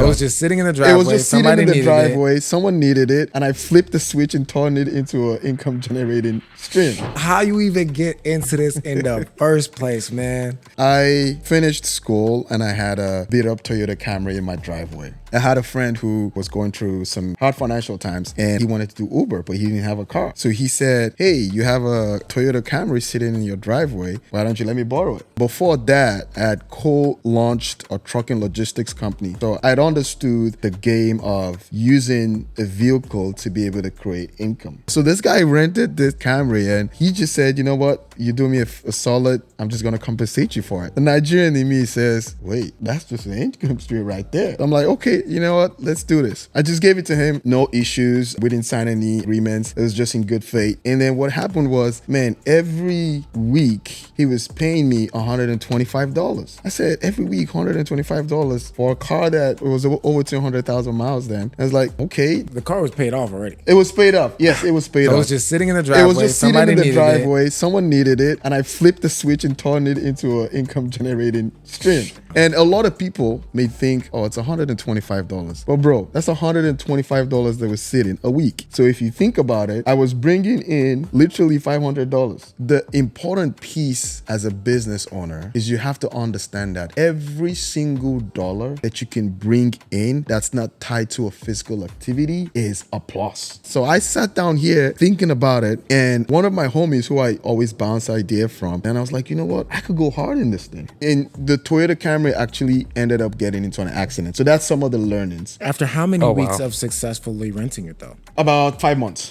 So it was just sitting in the driveway. It was just sitting in the needed driveway. Someone needed it, and I flipped the switch and turned it into an income generating stream. How you even get into this in the first place, man? I finished school and I had a beat up Toyota Camry in my driveway. I had a friend who was going through some hard financial times and he wanted to do Uber, but he didn't have a car. So he said, hey, you have a Toyota Camry sitting in your driveway. Why don't you let me borrow it? Before that, I had co-launched a trucking logistics company. So I'd understood the game of using a vehicle to be able to create income. So this guy rented this Camry and he just said, you know what? You do me a solid. I'm just going to compensate you for it. The Nigerian in me says, wait, that's just an income stream right there. I'm like, okay, you know what? Let's do this. I just gave it to him. No issues. We didn't sign any agreements. It was just in good faith. And then what happened was, man, every week he was paying me $125. I said, every week, $125 for a car that was over 200,000 miles then. I was like, okay. The car was paid off already. It was paid off. Yes, it was paid off. It was just sitting in the driveway. It was just sitting in the driveway. It. Someone needed it, and I flipped the switch and turned it into an income generating stream. And a lot of people may think, oh, it's $125. But bro, that's $125 that was sitting a week. So if you think about it, I was bringing in literally $500. The important piece as a business owner is you have to understand that every single dollar that you can bring in that's not tied to a physical activity is a plus. So I sat down here thinking about it, and one of my homies who I always bounce idea from, and I was like, you know what? I could go hard in this thing. And the Toyota Camry actually ended up getting into an accident. So that's some of the learnings. After how many weeks of successfully renting it though? About 5 months.